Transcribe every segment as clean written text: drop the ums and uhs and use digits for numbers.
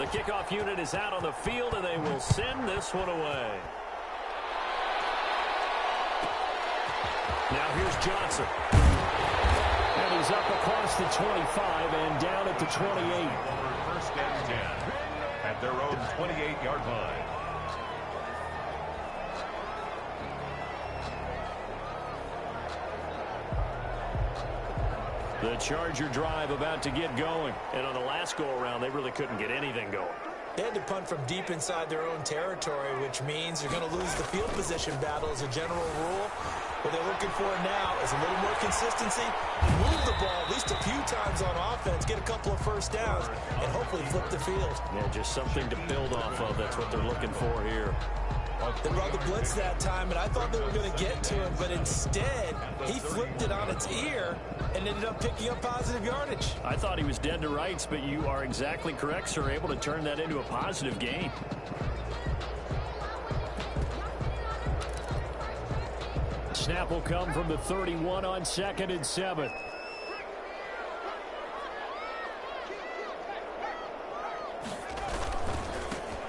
The kickoff unit is out on the field, and they will send this one away. Now here's Johnson. And he's up across the 25 and down at the 28. First and 10 at their own 28-yard line. The Charger drive about to get going. And on the last go-around, they really couldn't get anything going. They had to punt from deep inside their own territory, which means you're going to lose the field position battle as a general rule. What they're looking for now is a little more consistency, move the ball at least a few times on offense, get a couple of first downs, and hopefully flip the field. Yeah, just something to build off of. That's what they're looking for here. They brought the blitz that time, and I thought they were going to get to him, but instead, he flipped it on its ear and ended up picking up positive yardage. I thought he was dead to rights, but you are exactly correct, sir, able to turn that into a positive gain. Snap will come from the 31 on 2nd and 7.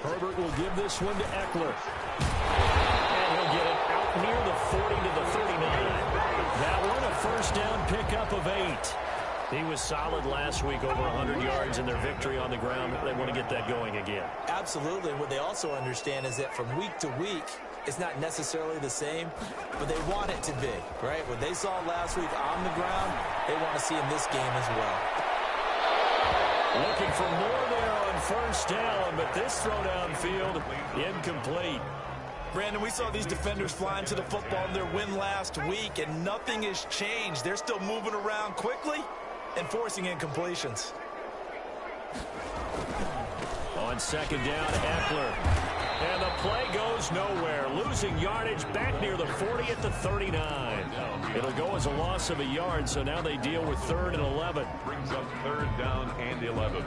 Herbert will give this one to Eckler. And he'll get it out near the 40 to the 39. That one a first down pickup of 8. He was solid last week, over 100 yards in their victory on the ground. They want to get that going again. Absolutely. What they also understand is that from week to week, it's not necessarily the same, but they want it to be, right? What they saw last week on the ground, they want to see in this game as well. Looking for more there on first down, but this throw downfield incomplete. Brandon, we saw these defenders flying to the football in their win last week, and nothing has changed. They're still moving around quickly and forcing incompletions. On second down, Eckler. And the play goes nowhere. Losing yardage back near the 40 at the 39. It'll go as a loss of a yard, so now they deal with 3rd and 11. Brings up 3rd down and 11.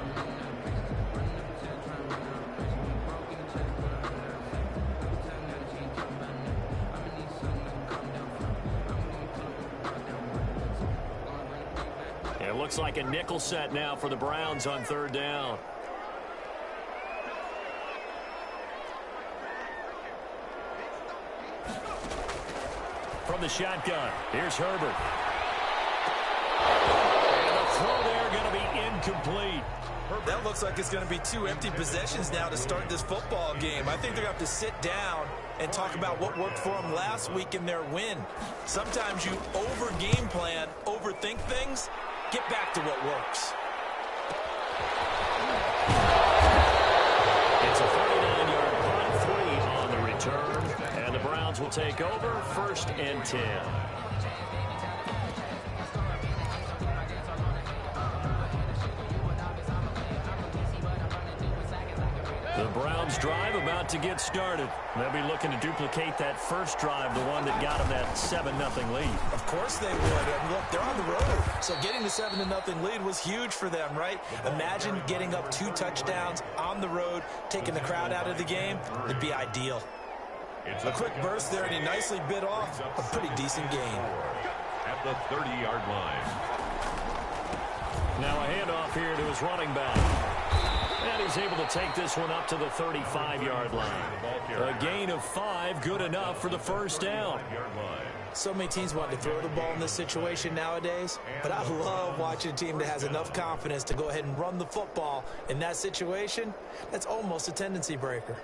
It looks like a nickel set now for the Browns on 3rd down. From the shotgun, here's Herbert. And the throw there going to be incomplete. That looks like it's going to be 2 empty possessions now to start this football game. I think they're going to have to sit down and talk about what worked for them last week in their win. Sometimes you over-game plan, overthink things. Get back to what works. It's a 49-yard punt, 3 on the return. And the Browns will take over, 1st and 10. The Browns drive about to get started. They'll be looking to duplicate that first drive, the one that got them that 7-0 lead. Of course they would. And look, they're on the road. So getting the 7-0 lead was huge for them, right? Imagine getting up 2 touchdowns on the road, taking the crowd out of the game. It'd be ideal. A quick burst there, and he nicely bit off a pretty decent gain. At the 30-yard line. Now a handoff here to his running back. And he's able to take this one up to the 35-yard line. A gain of 5, good enough for the first down. So many teams want to throw the ball in this situation nowadays, but I love watching a team that has enough confidence to go ahead and run the football. In that situation, that's almost a tendency breaker.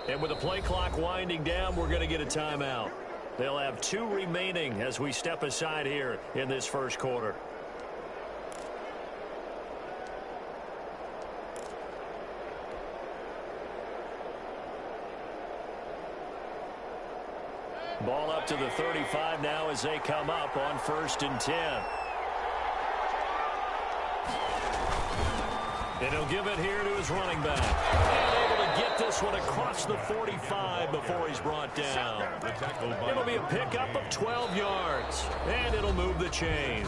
And with the play clock winding down, we're going to get a timeout. They'll have 2 remaining as we step aside here in this first quarter. Ball up to the 35 now as they come up on 1st and 10. And he'll give it here to his running back. And able to get this one across the 45 before he's brought down. It'll be a pickup of 12 yards, and it'll move the chains.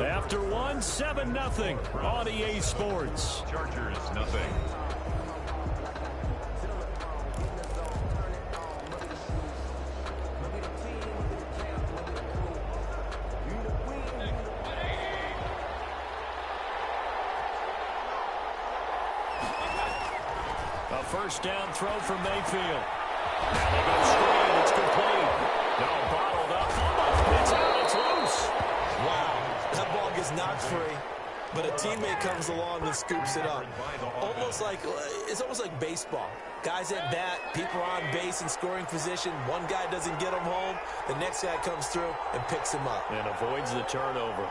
After one, 7-0 on EA Sports. Chargers, nothing. A first down throw from Mayfield. Now they go screen. It's complete. No, bottled up. Almost gets out. It's loose. Wow, that ball gets knocked free, but a teammate comes along and scoops it up. It's almost like baseball. Guys at bat, people are on base in scoring position. One guy doesn't get him home. The next guy comes through and picks him up. And avoids the turnover.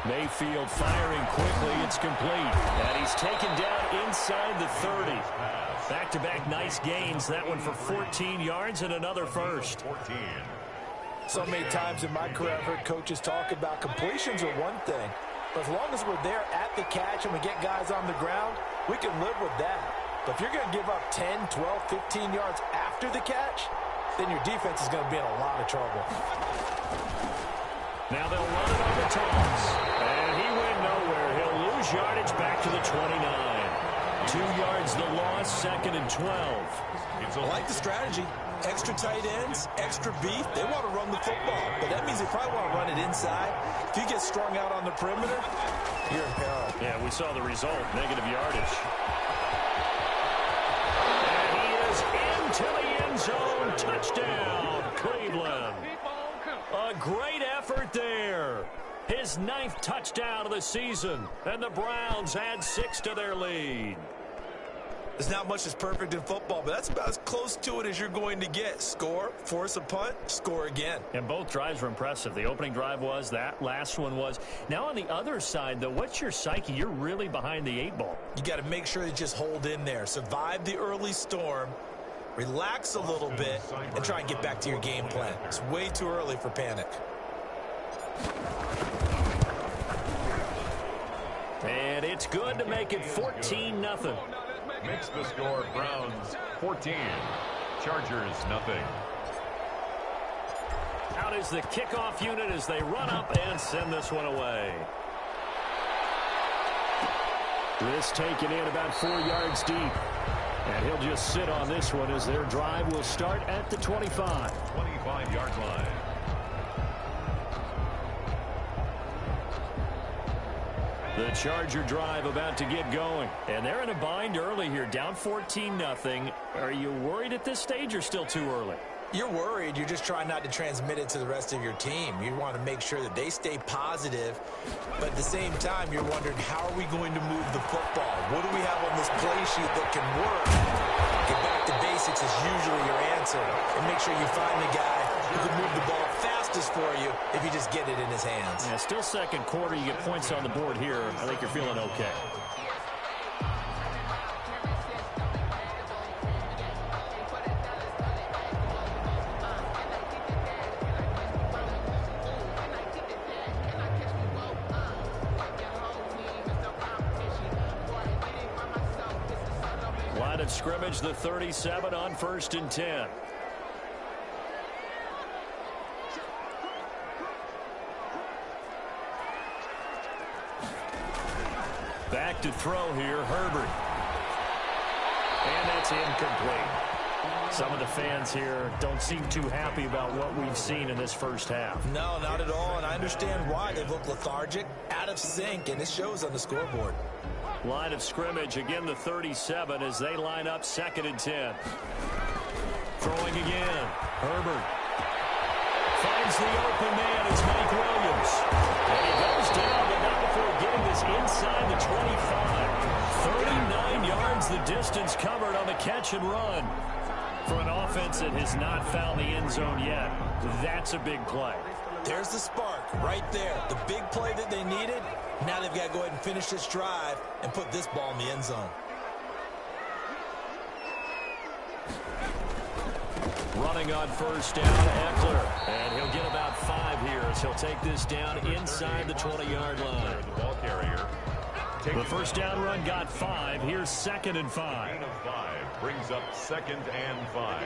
Mayfield firing quickly. It's complete. And he's taken down inside the 30. Back-to-back nice gains. That one for 14 yards and another first. 14. So many times in my career, I've heard coaches talk about completions are one thing. But as long as we're there at the catch and we get guys on the ground, we can live with that. But if you're going to give up 10, 12, 15 yards after the catch, then your defense is going to be in a lot of trouble. Now they'll run it on the toss. And he went nowhere. He'll lose yardage back to the 29. 2 yards the loss, 2nd and 12. I like the strategy. Extra tight ends, extra beef. They want to run the football, but that means they probably want to run it inside. If you get strung out on the perimeter, you're in peril. Yeah, we saw the result, negative yardage. And he is into the end zone. Touchdown, Cleveland. A great effort there. His 9th touchdown of the season, and the Browns add 6 to their lead. There's not much that's perfect in football, but that's about as close to it as you're going to get. Score, force a punt, score again. And both drives were impressive. The opening drive was, that last one was. Now on the other side, though, what's your psyche? You're really behind the 8 ball. You got to make sure you just hold in there. Survive the early storm, relax a little bit, and try and get back to your game plan. It's way too early for panic. And it's good to make it 14-0. Makes the score Browns 14. Chargers, nothing. Out is the kickoff unit as they run up and send this one away. This taken in about 4 yards deep. And he'll just sit on this one as their drive will start at the 25. 25-yard line. The Charger drive about to get going. And they're in a bind early here, down 14-0. Are you worried at this stage or still too early? You're worried. You're just trying not to transmit it to the rest of your team. You want to make sure that they stay positive. But at the same time, you're wondering, how are we going to move the football? What do we have on this play sheet that can work? Get back to basics is usually your answer. And make sure you find the guy who can move the ball fastest for you if you just get it in his hands. Yeah, still second quarter. You get points on the board here. I think you're feeling okay. Line of scrimmage, the 37 on 1st and 10. Back to throw here, Herbert. And that's incomplete. Some of the fans here don't seem too happy about what we've seen in this first half. No, not at all, and I understand why. They look lethargic, out of sync, and it shows on the scoreboard. Line of scrimmage, again the 37 as they line up 2nd and 10. Throwing again, Herbert. Finds the open man, it's Mike Williams. And he goes down, but not before getting this inside the 25. 39 yards the distance covered on the catch and run. For an offense that has not found the end zone yet, that's a big play. There's the spark right there. The big play that they needed. Now they've got to go ahead and finish this drive and put this ball in the end zone. Running on first down, Eckler. And he'll get about 5 here as he'll take this down inside the 20-yard line. The ball carrier. The first down run got 5. Here's 2nd and 5. Gain of 5 brings up 2nd and 5.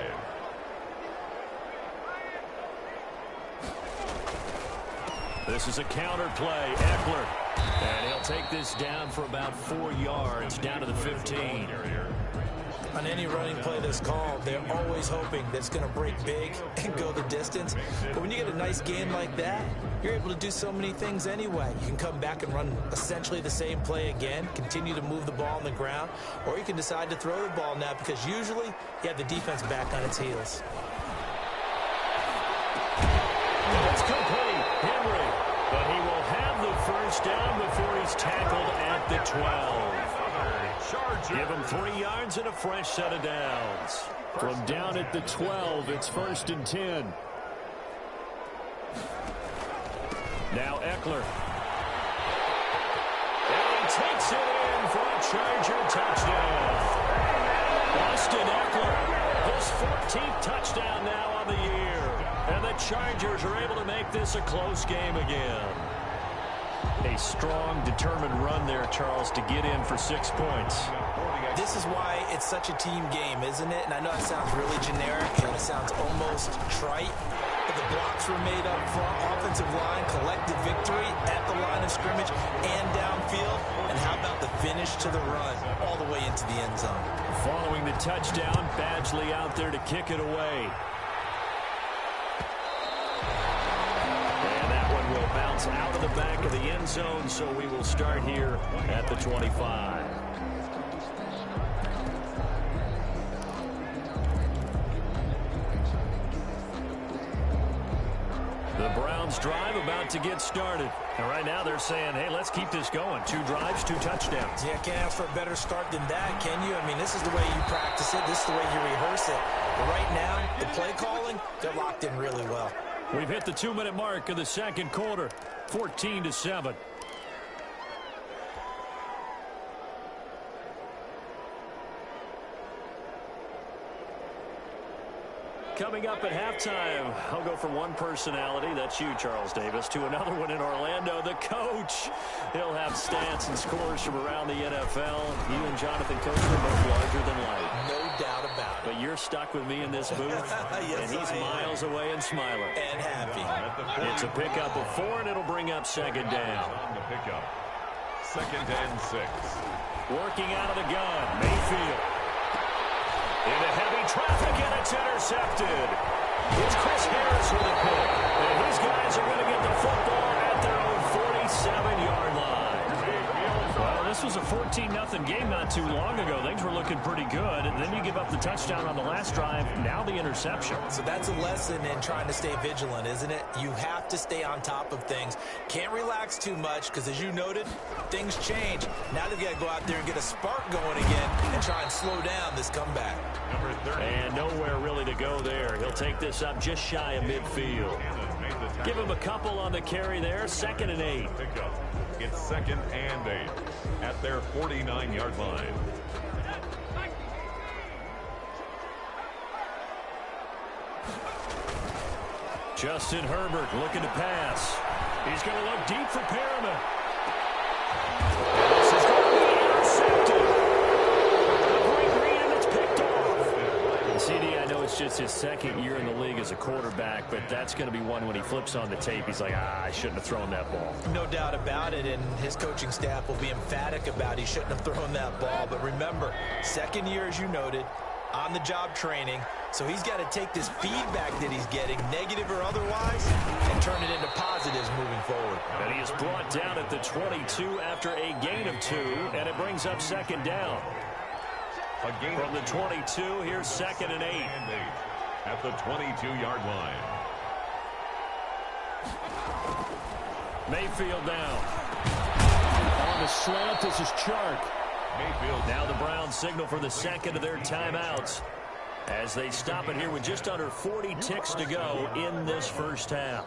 This is a counter play. Eckler. And he'll take this down for about 4 yards, down to the 15. On any running play that's called, they're always hoping that it's going to break big and go the distance. But when you get a nice game like that, you're able to do so many things anyway. You can come back and run essentially the same play again, continue to move the ball on the ground, or you can decide to throw the ball now because usually you have the defense back on its heels. It's complete. Henry. But he will have the first down before he's tackled at the 12. Give him 3 yards and a fresh set of downs. From down at the 12, it's 1st and 10. Now Eckler. And he takes it in for a Charger touchdown. Austin Eckler, his 14th touchdown now on the year. And the Chargers are able to make this a close game again. A strong, determined run there, Charles, to get in for 6 points. This is why it's such a team game, isn't it? And I know it sounds really generic and it sounds almost trite, but the blocks were made up front, offensive line, collective victory at the line of scrimmage and downfield. And how about the finish to the run all the way into the end zone? Following the touchdown, Badgley out there to kick it away. Bounce out of the back of the end zone, so we will start here at the 25. The Browns drive about to get started. And right now they're saying, hey, let's keep this going. 2 drives, 2 touchdowns. Yeah, can't ask for a better start than that, can you? I mean, this is the way you practice it. This is the way you rehearse it. But right now, the play calling, they're locked in really well. We've hit the 2-minute mark of the second quarter, 14-7. Coming up at halftime, I'll go from one personality, that's you, Charles Davis, to another one in Orlando, the coach. He'll have stats and scores from around the NFL. You and Jonathan Coach are both larger than life. No doubt about it. But you're stuck with me in this booth, yes, and he's miles away and smiling. And happy. It's a pickup of 4, and it'll bring up 2nd down. On the pickup. 2nd and 6. Working out of the gun, Mayfield. Into heavy traffic, and it's intercepted. It's Chris Harris with a pick. And these guys are going to get the football at their own 47-yard line. Well, this was a 14-0 game not too long ago. Things were looking pretty good. And then you give up the touchdown on the last drive. Now the interception. So that's a lesson in trying to stay vigilant, isn't it? You have to stay on top of things. Can't relax too much because, as you noted, things change. Now they've got to go out there and get a spark going again and try and slow down this comeback. And nowhere really to go there. He'll take this up just shy of midfield. Give him a couple on the carry there. 2nd and 8. It's 2nd and 8 at their 49-yard line. Justin Herbert looking to pass. He's going to look deep for Perriman. This is going to be intercepted. A great read, and it's picked off. And CD, I know it's just his 2nd year in the league as a quarterback, but that's going to be one when he flips on the tape, he's like, I shouldn't have thrown that ball. No doubt about it, and his coaching staff will be emphatic about he shouldn't have thrown that ball. But remember, 2nd year, as you noted, on-the-job training, so he's got to take this feedback that he's getting, negative or otherwise, and turn it into positives moving forward. And he is brought down at the 22 after a gain of 2, and it brings up 2nd down. From the 22, here's 2nd and 8. At the 22-yard line. Mayfield down. On the slant, this is Chark. Mayfield. Now the Browns signal for the 2nd of their timeouts as they stop it here with just under 40 ticks to go in this first half.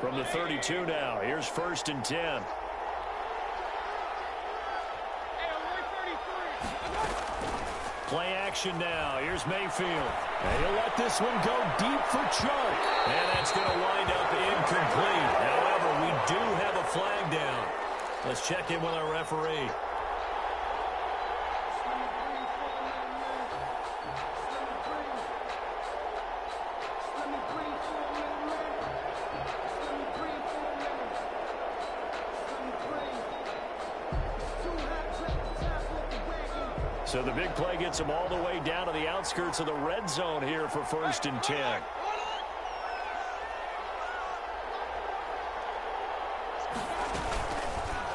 From the 32 now, here's 1st and 10. Play action now. Here's Mayfield. And he'll let this one go deep for Chark. And that's going to wind up incomplete. However, we do have a flag down. Let's check in with our referee. So the big play gets him all the way down to the outskirts of the red zone here for 1st and 10.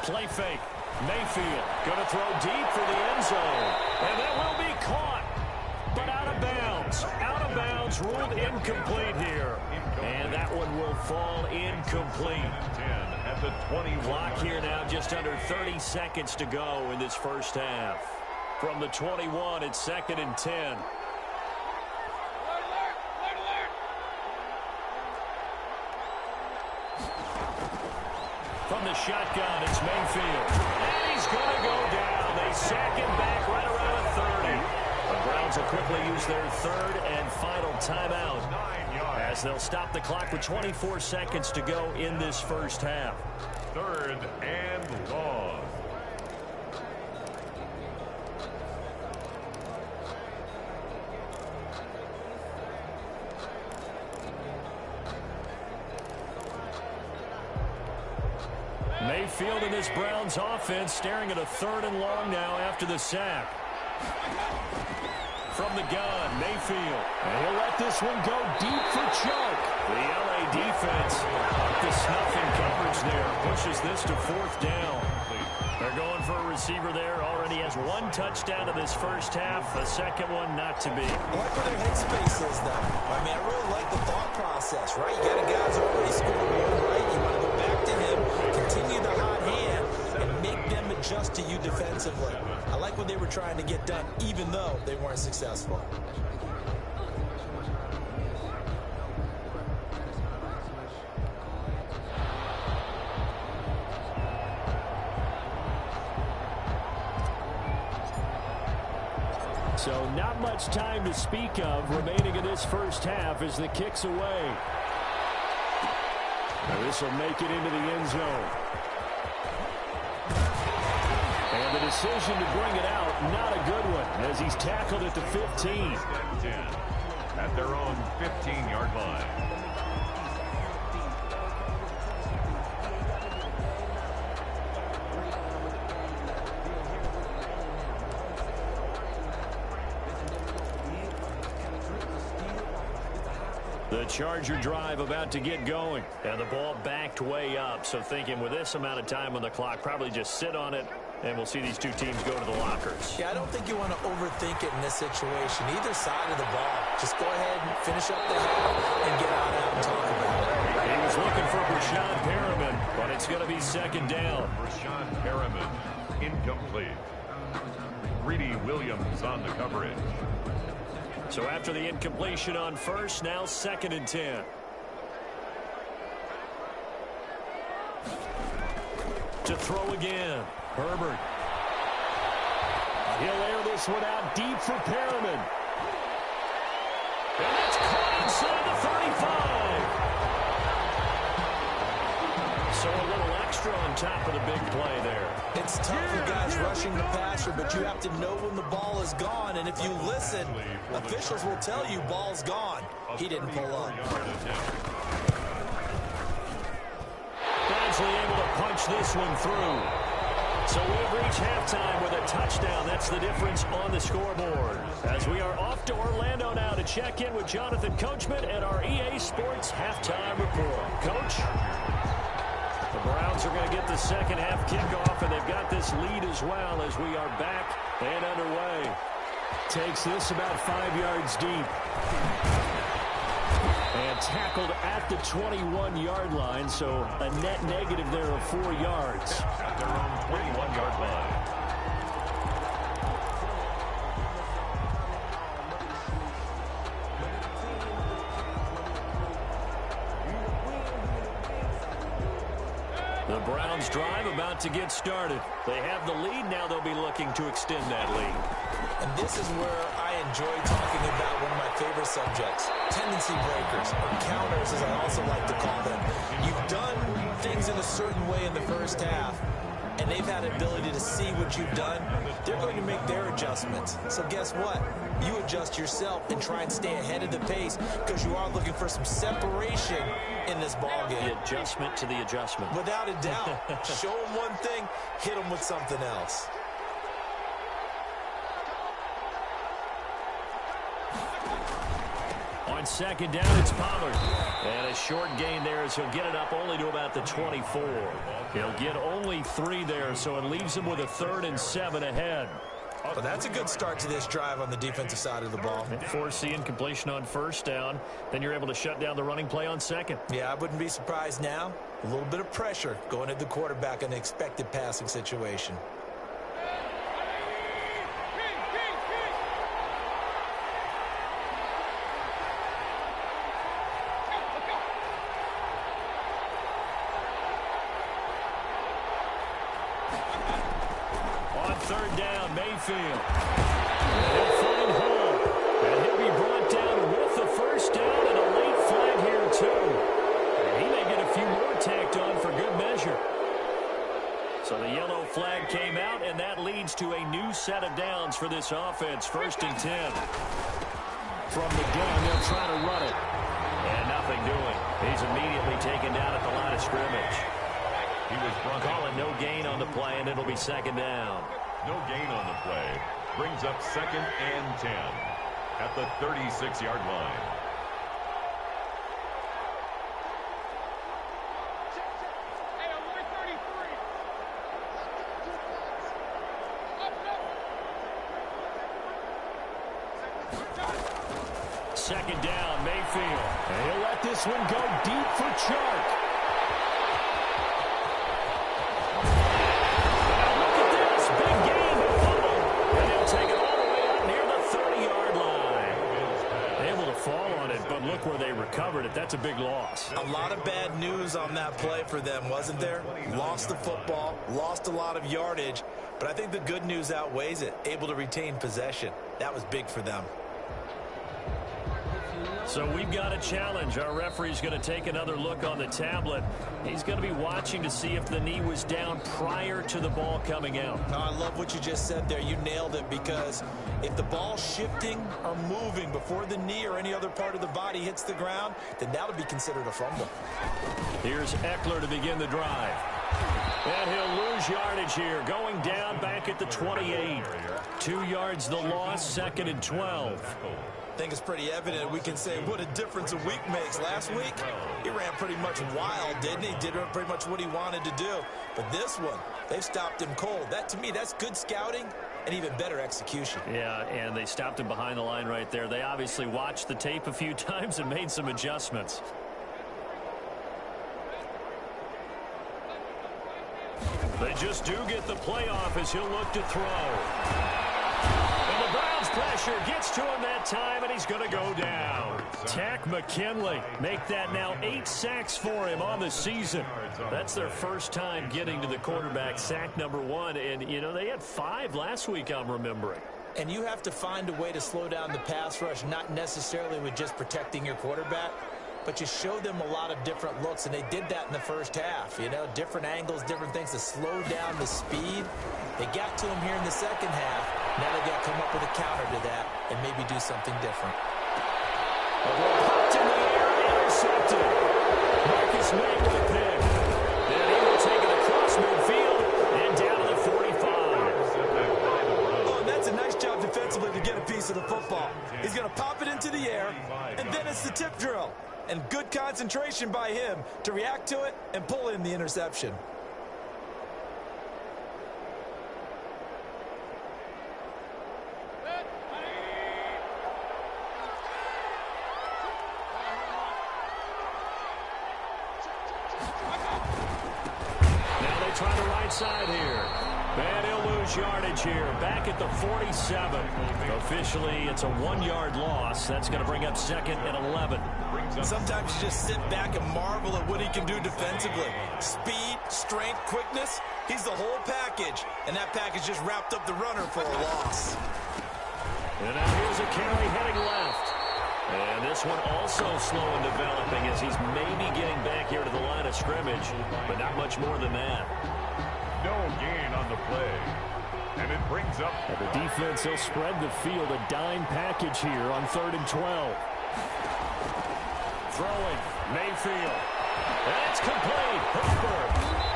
Play fake. Mayfield going to throw deep for the end zone. And that will be caught, but out of bounds. Out of bounds, ruled incomplete here. And that one will fall incomplete. 10 at the 20. Clock here now, just under 30 seconds to go in this first half. From the 21, it's 2nd and 10. From the shotgun, it's Mayfield. And he's going to go down. They sack him back right around 30. The Browns will quickly use their 3rd and final timeout, as they'll stop the clock with 24 seconds to go in this first half. 3rd and long. Mayfield in this Browns offense staring at a 3rd and long now after the sack. From the gun, Mayfield. And he'll let this one go deep for Chark. The LA defense up to snuff in coverage there. Pushes this to 4th down. They're going for a receiver there. Already has 1 touchdown in this first half. A second one not to be. I like where their headspace is, though. I mean, I really like the thought process, right? You got a guy who's already scored one, right? You want to go back to him, continue the hot hand, and make them adjust to you defensively. I like what they were trying to get done, even though they weren't successful. So not much time to speak of remaining in this first half as the kick's away. Now this will make it into the end zone. And the decision to bring it out, not a good one, as he's tackled at the 15. 10 at their own 15-yard line. The Charger drive about to get going. And the ball backed way up. So thinking with this amount of time on the clock, probably just sit on it, and we'll see these two teams go to the lockers. Yeah, I don't think you want to overthink it in this situation. Either side of the ball. Just go ahead and finish up the half and get out and talk about it. He was looking for Brashad Perriman, but it's going to be 2nd down. Brashad Perriman, incomplete. Greedy Williams on the coverage. So after the incompletion on first, now 2nd and 10. To throw again, Herbert. He'll air this one out deep for Perriman. And that's caught inside the 35. So a little extra on top of the big play there. It's tough for guys rushing the passer, but you have to know when the ball is gone. And if you listen, officials will tell you ball's gone. He didn't pull up. Badgley able to punch this one through. So we've reached halftime with a touchdown. That's the difference on the scoreboard. As we are off to Orlando now to check in with Jonathan Coachman at our EA Sports Halftime Report. Coach? The Browns are going to get the second half kickoff, and they've got this lead as well as we are back and underway. Takes this about 5 yards deep. And tackled at the 21-yard line, so a net negative there of 4 yards. At their own 21-yard line. Browns drive about to get started. They have the lead. Now they'll be looking to extend that lead. And this is where I enjoy talking about one of my favorite subjects, tendency breakers, or counters as I also like to call them. You've done things in a certain way in the first half, and they've had the ability to see what you've done. They're going to make their adjustments. So guess what? You adjust yourself and try and stay ahead of the pace because you are looking for some separation in this ball game. The adjustment to the adjustment. Without a doubt. Show them one thing, hit them with something else. On second down, it's Pollard. And a short gain there as he'll get it up only to about the 24. He'll get only 3 there, so it leaves him with a 3rd and 7 ahead. Well, that's a good start to this drive on the defensive side of the ball. Forcing completion on first down. Then you're able to shut down the running play on second. Yeah, I wouldn't be surprised now. A little bit of pressure going at the quarterback in an expected passing situation. Third down, Mayfield. He'll find Hall. And he'll be brought down with the first down and a late flag here, too. And he may get a few more tacked on for good measure. So the yellow flag came out, and that leads to a new set of downs for this offense. 1st and 10. From the gun, they'll try to run it. And nothing doing. He's immediately taken down at the line of scrimmage. He was calling no gain on the play, and it'll be 2nd down. No gain on the play. Brings up 2nd and 10 at the 36-yard line. Second down, Mayfield. And he'll let this one go deep for Chark. Look where they recovered it. That's a big loss. A lot of bad news on that play for them, wasn't there? Lost the football, lost a lot of yardage, but I think the good news outweighs it. Able to retain possession. That was big for them. So we've got a challenge. Our referee's going to take another look on the tablet. He's going to be watching to see if the knee was down prior to the ball coming out. Oh, I love what you just said there. You nailed it, because if the ball's shifting or moving before the knee or any other part of the body hits the ground, then that would be considered a fumble. Here's Eckler to begin the drive. And he'll lose yardage here. Going down back at the 28. 2 yards the loss, 2nd and 12. I think it's pretty evident. We can say what a difference a week makes. Last week, he ran pretty much wild, didn't he? Did pretty much what he wanted to do. But this one, they've stopped him cold. That, to me, that's good scouting and even better execution. Yeah, and they stopped him behind the line right there. They obviously watched the tape a few times and made some adjustments. They just do get the playoff as he'll look to throw. And the Browns pressure gets to him that time, and he's going to go down. Tack McKinley make that now 8 sacks for him on the season. That's their first time getting to the quarterback, sack number 1. And, you know, they had 5 last week, I'm remembering. And you have to find a way to slow down the pass rush, not necessarily with just protecting your quarterback, but you show them a lot of different looks, and they did that in the first half. You know, different angles, different things to slow down the speed. They got to him here in the second half. Now they got to come up with a counter to that and maybe do something different. Popped in the air, intercepted. Marcus May with a pick. Then he will take it across midfield and down to the 45. Oh, and that's a nice job defensively to get a piece of the football. He's going to pop it into the air, and then it's the tip drill. And good concentration by him to react to it and pull in the interception. Try the right side here. And he'll lose yardage here. Back at the 47. Officially, it's a 1-yard loss. That's going to bring up 2nd and 11. Sometimes you just sit back and marvel at what he can do defensively. Speed, strength, quickness, he's the whole package. And that package just wrapped up the runner for a loss. And now here's a carry heading left. And this one also slow in developing as he's maybe getting back here to the line of scrimmage, but not much more than that. No gain on the play. And it brings up... And the defense, will spread the field, a dime package here on 3rd and 12. Throwing, Mayfield. And it's complete. Hooper.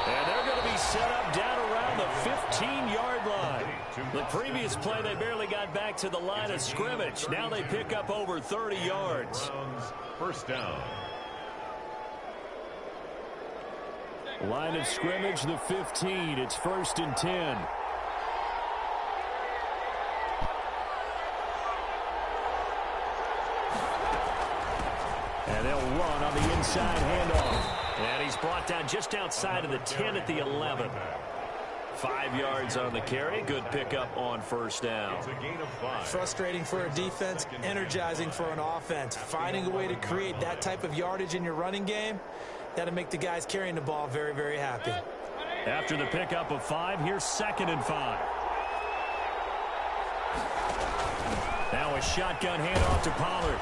And they're going to be set up down around the 15-yard line. The previous play, they barely got back to the line of scrimmage. Now they pick up over 30 yards. First down. Line of scrimmage, the 15. It's 1st and 10. And they'll run on the inside handoff. And he's brought down just outside of the 10 at the 11. 5 yards on the carry. Good pickup on first down. It's a gain of 5. Frustrating for a defense, energizing for an offense. Finding a way to create that type of yardage in your running game, that'll make the guys carrying the ball very, very happy. After the pickup of 5, here's 2nd and 5. Now a shotgun handoff to Pollard.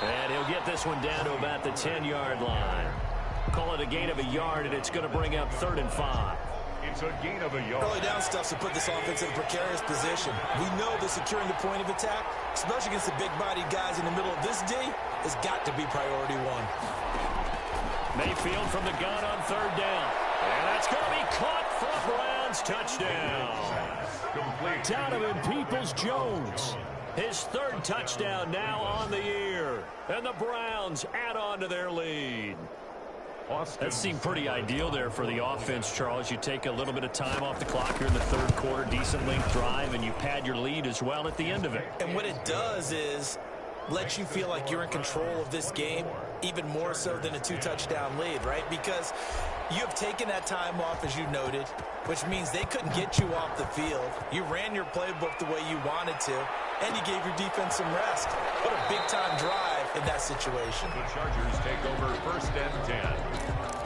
And he'll get this one down to about the 10-yard line. Call it a gain of a yard, and it's going to bring up 3rd and 5. It's a gain of a yard. Early down stuff to put this offense in a precarious position. We know that securing the point of attack, especially against the big-bodied guys in the middle of this D, has got to be priority 1. Mayfield from the gun on 3rd down. And that's going to be caught for a Browns touchdown. Donovan Peoples-Jones. His 3rd touchdown now on the year. And the Browns add on to their lead. That seemed pretty ideal there for the offense, Charles. You take a little bit of time off the clock here in the 3rd quarter, decent length drive, and you pad your lead as well at the end of it. And what it does is let you feel like you're in control of this game, even more so than a 2-touchdown lead, right? Because you have taken that time off, as you noted, which means they couldn't get you off the field. You ran your playbook the way you wanted to, and you gave your defense some rest. What a big-time drive in that situation. The Chargers take over 1st and 10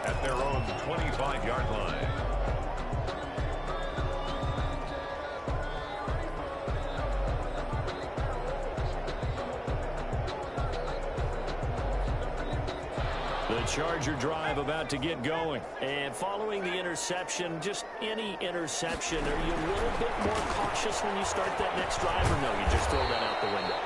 at their own 25-yard line. The Charger drive about to get going. And following the interception, just any interception, are you a little bit more cautious when you start that next drive, or no, you just throw that out the window?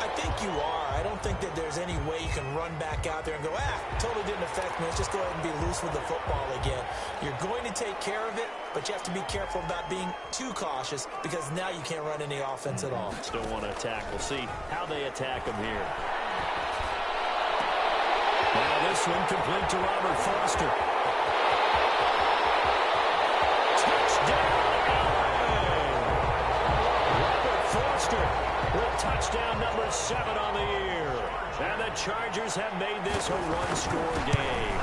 I think you are. I don't think that there's any way you can run back out there and go, totally didn't affect me. Let's just go ahead and be loose with the football again. You're going to take care of it, but you have to be careful about being too cautious because now you can't run any offense at all. Still want to attack. We'll see how they attack them here. Now this one complete to Robert Foster. Touchdown, Robert Foster with touchdown number 7 on the year. And the Chargers have made this a one-score game.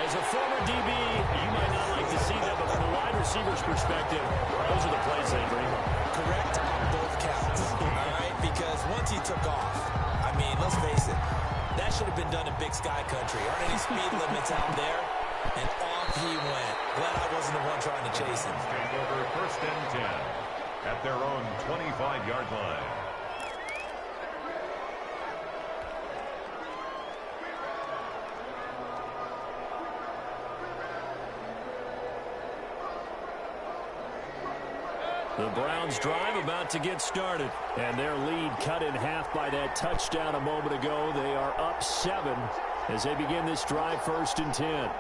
As a former DB, you might not like to see that, but from a wide receiver's perspective, those are the plays they dream of. Correct both counts, all right? Because once he took off, I mean, let's face it, that should have been done in Big Sky Country. Aren't any speed limits out there? And off he went. Glad I wasn't the one trying to chase him. Take over 1st and 10 at their own 25-yard line. The Browns drive about to get started, and their lead cut in half by that touchdown a moment ago. They are up 7 as they begin this drive 1st and 10.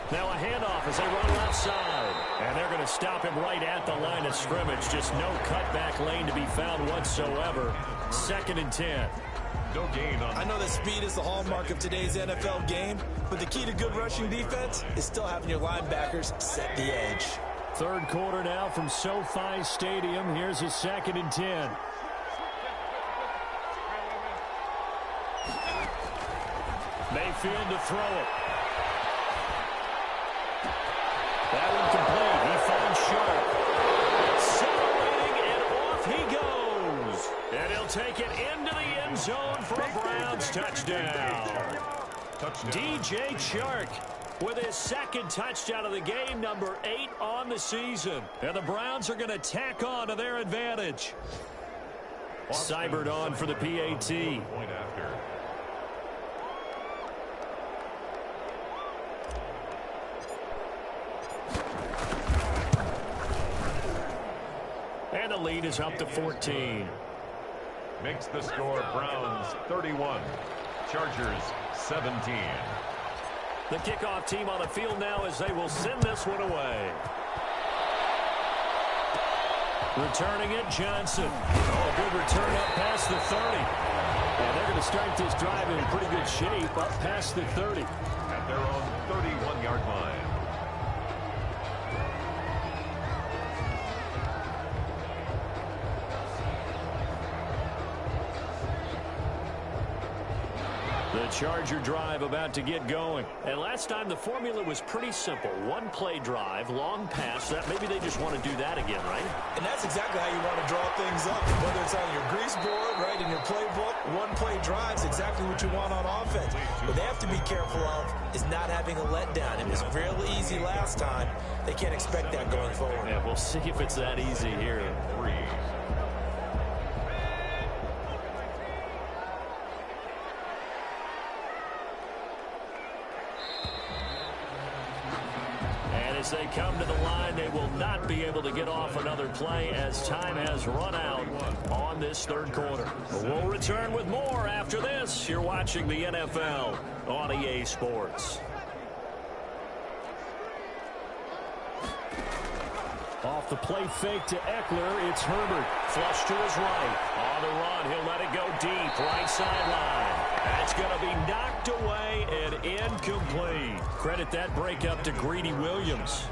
Now a handoff as they run left side. And they're going to stop him right at the line of scrimmage. Just no cutback lane to be found whatsoever. 2nd and 10. No gain on. I know that speed is the hallmark of today's NFL game, but the key to good rushing defense is still having your linebackers set the edge. 3rd quarter now from SoFi Stadium. Here's a 2nd and 10. Mayfield to throw it. That one complete. He finds Sharp. Accelerating, and off he goes. And he'll take it into the end zone for a Browns touchdown. DJ Chark with his second touchdown of the game, number 8 on the season. And the Browns are going to tack on to their advantage. Seibert on for the PAT. Point after. And the lead is up to 14. Makes the score Browns 31, Chargers 17. The kickoff team on the field now as they will send this one away. Returning it, Johnson. Oh, good return up past the 30. And they're going to start this drive in pretty good shape up past the 30. At their own 31-yard line. The Charger drive about to get going. And last time the formula was pretty simple. One play drive, long pass. That maybe they just want to do that again, right? And that's exactly how you want to draw things up. Whether it's on your grease board, right, in your playbook, one play drive is exactly what you want on offense. What they have to be careful of is not having a letdown. It was real easy last time. They can't expect that going forward. Yeah, we'll see if it's that easy here. 3. As they come to the line, they will not be able to get off another play as time has run out on this third quarter. We'll return with more after this. You're watching the NFL on EA Sports. Off the play fake to Eckler, it's Herbert. Flush to his right. On the run, he'll let it go deep. Right sideline. That's going to be knocked away and incomplete. Credit that breakup to Greedy Williams.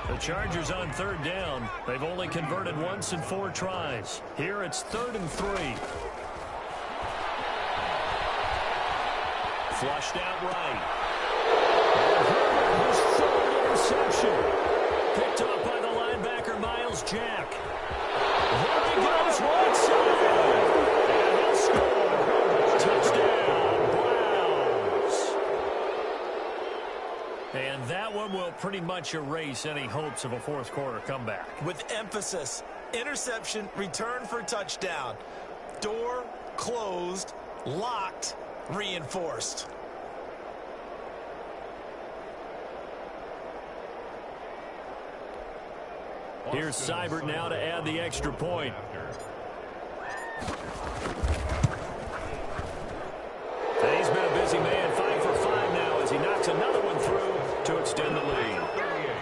The Chargers on third down. They've only converted once in 4 tries. Here it's 3rd and 3. Flushed out right. And Herbert, his 3rd interception. Picked up by the linebacker, Miles Jack. Here he goes, right side. And he'll score. Touchdown, Browns. And that one will pretty much erase any hopes of a fourth quarter comeback. With emphasis, interception, return for touchdown. Door closed, locked, reinforced. Here's Seibert now to add the extra point. And he's been a busy man, 5 for 5 now as he knocks another one through to extend the lead. 38,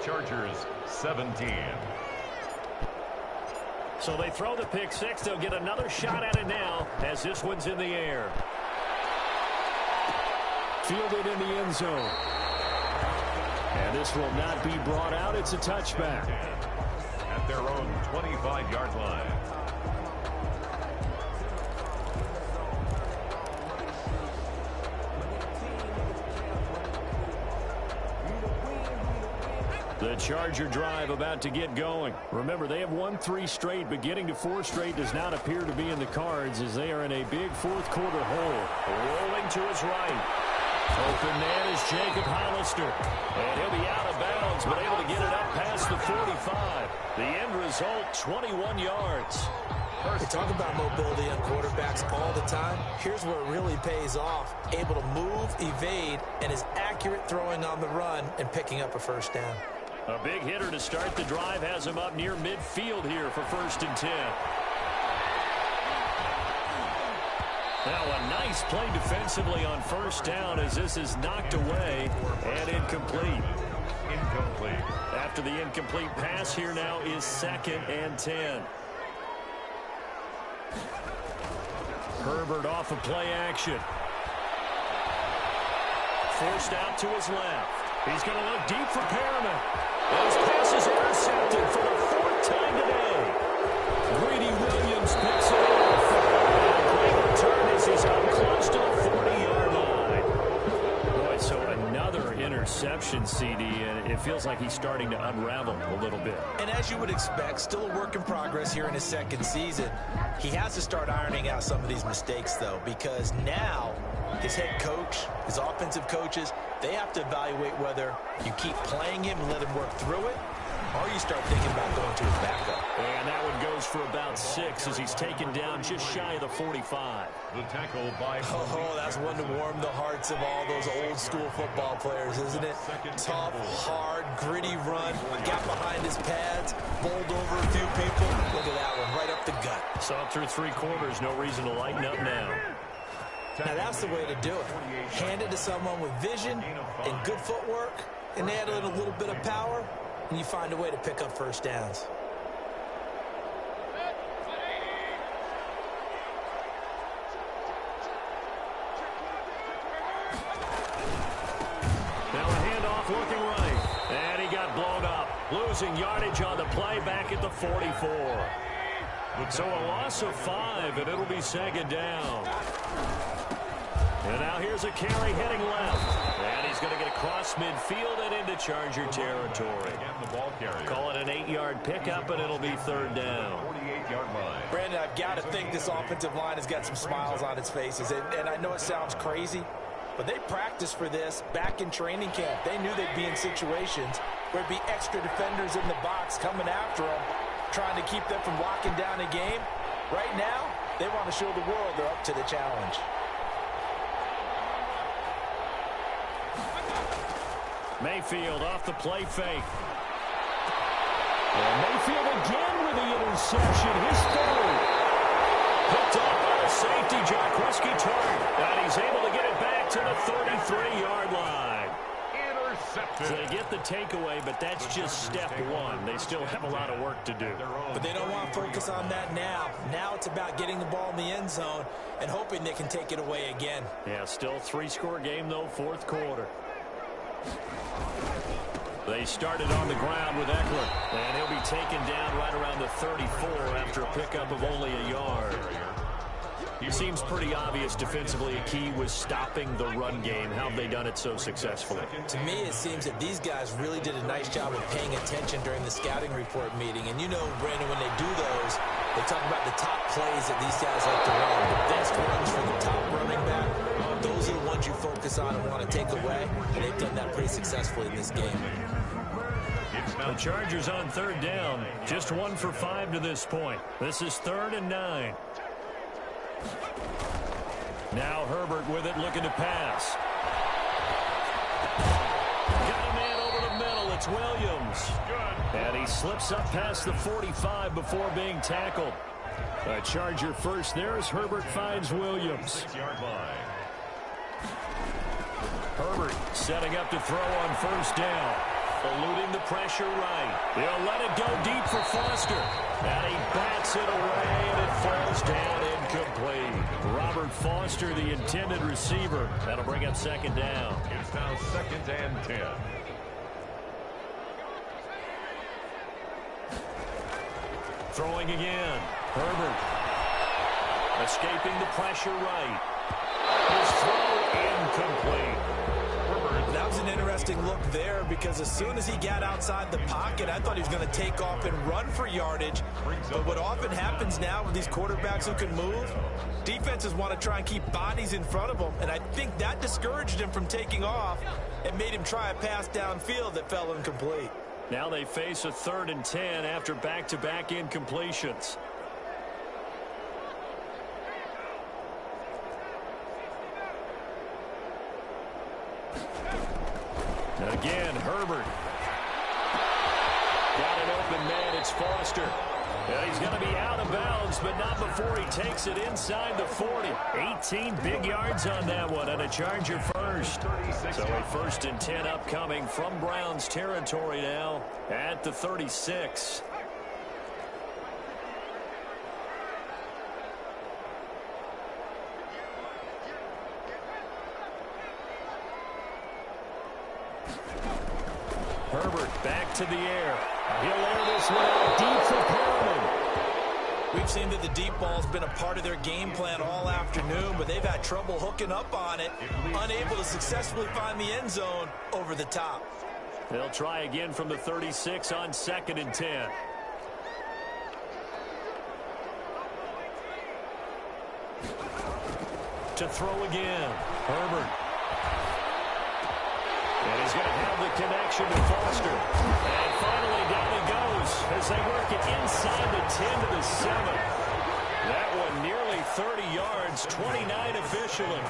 Chargers 17. So they throw the pick 6. They'll get another shot at it now as this one's in the air. Fielded in the end zone. And this will not be brought out. It's a touchback. At their own 25-yard line. The Charger drive about to get going. Remember, they have won 3 straight, but getting to 4 straight does not appear to be in the cards as they are in a big fourth quarter hole. Rolling to his right. Open man is Jacob Hollister. And he'll be out of bounds, but able to get it up past the 45. The end result, 21 yards. We talk about mobility on quarterbacks all the time. Here's where it really pays off. Able to move, evade, and is accurate throwing on the run and picking up a first down. A big hitter to start the drive has him up near midfield here for 1st and 10. Now a nice play defensively on 1st down as this is knocked away and incomplete. Incomplete. After the incomplete pass, here now is 2nd and 10. Herbert off of play action. Forced out to his left. He's going to look deep for Perriman. His pass is intercepted for the 4th time today. Greedy Williams picks it off. And a great return as he's up close to the 40-yard line. production, CD, and it feels like he's starting to unravel a little bit. And as you would expect, still a work in progress here in his second season. He has to start ironing out some of these mistakes, though, because now his head coach, his offensive coaches, they have to evaluate whether you keep playing him and let him work through it, or you start thinking about going to his backup. And that one goes for about 6 as he's taken down just shy of the 45. The tackle by... Oh, that's one to warm the hearts of all those old-school football players, isn't it? Tough, hard, gritty run, got behind his pads, bowled over a few people. Look at that one, right up the gut. Saw through 3 quarters, no reason to lighten up now. Now, that's the way to do it. Hand it to someone with vision and good footwork, and add a little bit of power, and you find a way to pick up first downs. Now a handoff looking right, and he got blown up. Losing yardage on the play back at the 44. So a loss of 5, and it'll be second down. And now here's a carry heading left. And he's going to get across midfield and into Charger territory. Call it an 8-yard pickup, and it'll be third down. 48-yard line. Brandon, I've got to think this offensive line has got some smiles on its faces. And I know it sounds crazy, but they practiced for this back in training camp. They knew they'd be in situations where it'd be extra defenders in the box coming after them, trying to keep them from locking down a game. Right now, they want to show the world they're up to the challenge. Mayfield off the play fake. And Mayfield again with the interception. His third. Picked up by the safety, Jaquiski Tartt. And he's able to get it back to the 33-yard line. Intercepted. So they get the takeaway, but that's just step one. They still have a lot of work to do. But they don't want to focus on that now. Now it's about getting the ball in the end zone and hoping they can take it away again. Yeah, still 3-score game, though, fourth quarter. They started on the ground with Eckler, and he'll be taken down right around the 34 after a pickup of only a yard. It seems pretty obvious defensively a key was stopping the run game. How have they done it so successfully? To me, it seems that these guys really did a nice job of paying attention during the scouting report meeting. And you know, Brandon, when they do those, they talk about the top plays that these guys like to run. The best runs for the top running back. Those are the ones you focus on and want to take away. And they've done that pretty successfully in this game. The Chargers on third down. Just 1 for 5 to this point. This is 3rd and 9. Now Herbert with it, looking to pass. Got a man over the middle. It's Williams. And he slips up past the 45 before being tackled. A Charger first there as Herbert finds Williams. 6-yard line. Herbert setting up to throw on first down. Eluding the pressure right. They'll let it go deep for Foster. And he bats it away, and it falls down incomplete. Robert Foster, the intended receiver. That'll bring up second down. It's now 2nd and 10. Throwing again. Herbert. Escaping the pressure right. His throw incomplete. That was an interesting look there because as soon as he got outside the pocket, I thought he was going to take off and run for yardage. But what often happens now with these quarterbacks who can move, defenses want to try and keep bodies in front of them. And I think that discouraged him from taking off and made him try a pass downfield that fell incomplete. Now they face a 3rd and 10 after back-to-back incompletions. Again, Herbert. Got an open man. It's Foster. And he's going to be out of bounds, but not before he takes it inside the 40. 18 big yards on that one, and a Charger first. So a 1st and 10 upcoming from Browns territory now at the 36. Herbert back to the air. He'll air this one out deep for Perriman. We've seen that the deep ball's been a part of their game plan all afternoon, but they've had trouble hooking up on it, unable to successfully find the end zone over the top. They'll try again from the 36 on 2nd and 10. To throw again, Herbert. And he's going to have the connection to Foster. And finally down he goes as they work it inside the 10 to the 7. That one nearly 30 yards, 29 officially.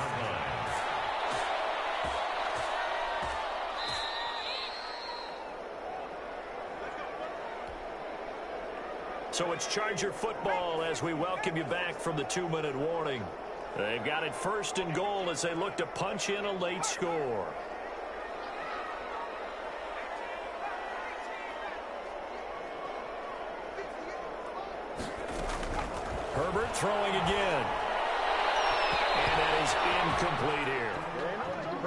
So it's Charger football as we welcome you back from the 2-minute warning. They've got it 1st and goal as they look to punch in a late score. Herbert throwing again. And that is incomplete here.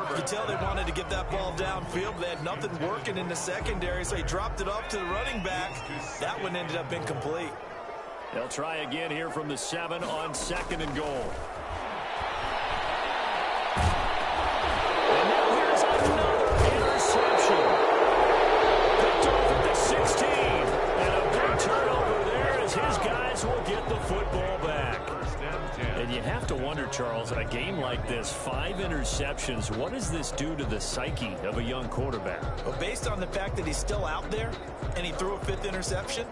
You could tell they wanted to get that ball downfield. They had nothing working in the secondary, so he dropped it off to the running back. That one ended up incomplete. They'll try again here from the 7 on 2nd and goal. And now here's another interception. Picked off at the 16. And a big turnover there as his guys will get the football back. And you have to wonder, Charles, in a game like this, 5 interceptions, what does this do to the psyche of a young quarterback? Well, based on the fact that he's still out there and he threw a 5th interception,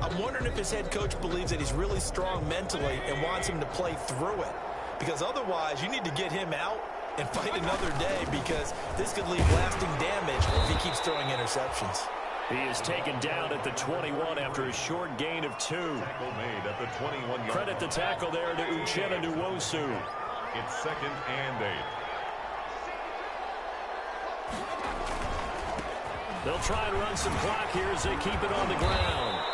I'm wondering if his head coach believes that he's really strong mentally and wants him to play through it. Because otherwise, you need to get him out and fight another day, because this could leave lasting damage if he keeps throwing interceptions. He is taken down at the 21 after a short gain of 2. Tackle made at the 21-yard Credit the tackle there to Uchenna Nwosu. It's 2nd and 8. They'll try and run some clock here as they keep it on the ground.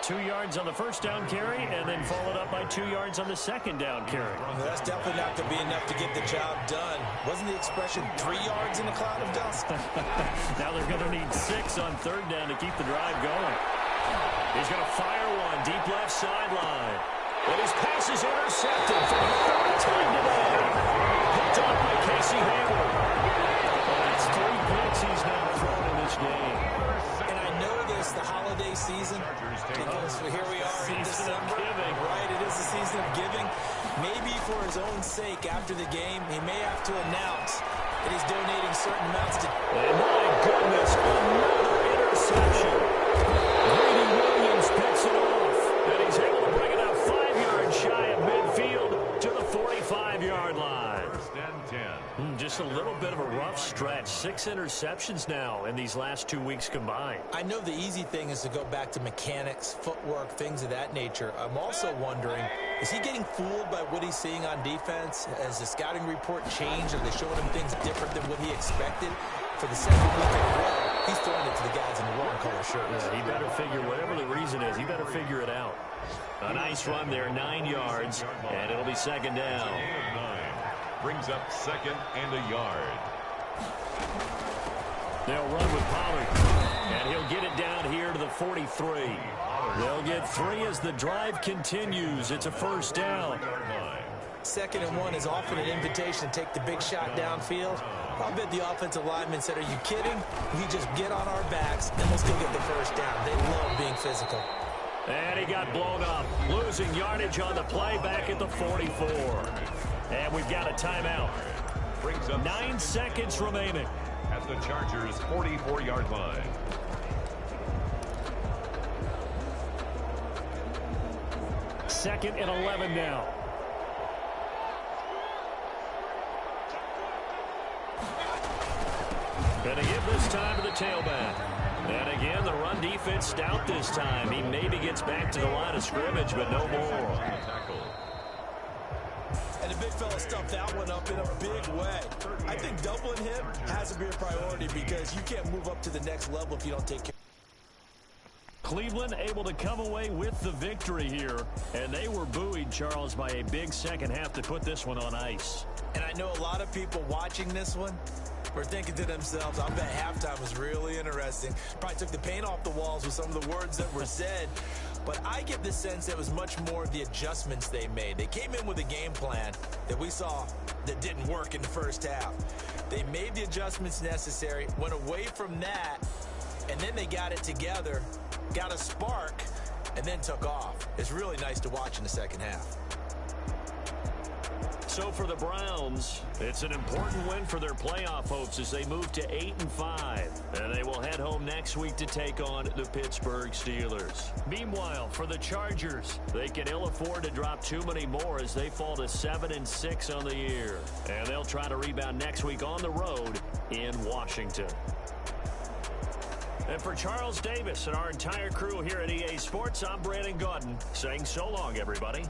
2 yards on the 1st down carry, and then followed up by 2 yards on the 2nd down carry. Well, that's definitely not going to be enough to get the job done. Wasn't the expression 3 yards in a cloud of dust? Now they're going to need 6 on 3rd down to keep the drive going. He's going to fire one deep left sideline. And his pass is intercepted for the 3rd time today. Picked off by Casey Hayward. Well, that's 3 picks he's now thrown in this game. And I know this, the holiday season, because here we are in December. Right, it is the season of giving. Maybe for his own sake, after the game, he may have to announce that he's donating certain amounts to... And my goodness, another interception. Grady Williams picks it off, and he's able to bring it out 5 yards shy of midfield to the 45-yard line. 1st and 10. Just a little bit of a rough stretch. 6 interceptions now in these last 2 weeks combined. I know the easy thing is to go back to mechanics, footwork, things of that nature. I'm also wondering, is he getting fooled by what he's seeing on defense? Has the scouting report changed? Are they showing him things different than what he expected? For the 2nd week in a row, he's throwing it to the guys in the wrong color shirts. Yeah, he better figure, whatever the reason is, he better figure it out. A nice run there, 9 yards, and it'll be 2nd down. And 9. Brings up 2nd and a yard. They'll run with Pollard, and he'll get it down here to the 43. They'll get 3 as the drive continues. It's a 1st down. 2nd and 1 is often an invitation to take the big shot downfield. I'll bet the offensive lineman said, are you kidding? We just get on our backs, and let's go get the 1st down. They love being physical. And he got blown up, losing yardage on the play back at the 44. And we've got a timeout. Brings up 9 seconds remaining. At the Chargers' 44-yard line. Second and 11 now. Gonna give this time to the tailback. And again, the run defense stout this time. He maybe gets back to the line of scrimmage, but no more. And the big fella stuffed that one up in a big way. I think doubling him has to be a priority, because you can't move up to the next level if you don't take care. Cleveland able to come away with the victory here, and they were buoyed, Charles, by a big second half to put this one on ice. And I know a lot of people watching this one were thinking to themselves, I bet halftime was really interesting. Probably took the paint off the walls with some of the words that were said. but I get the sense it was much more of the adjustments they made. They came in with a game plan that we saw that didn't work in the first half. They made the adjustments necessary, went away from that, and then they got it together, got a spark, and then took off. It's really nice to watch in the second half. So for the Browns, it's an important win for their playoff hopes as they move to 8-5. And they will head home next week to take on the Pittsburgh Steelers. Meanwhile, for the Chargers, they can ill afford to drop too many more as they fall to 7-6 on the year. And they'll try to rebound next week on the road in Washington. And for Charles Davis and our entire crew here at EA Sports, I'm Brandon Gaudin saying so long, everybody.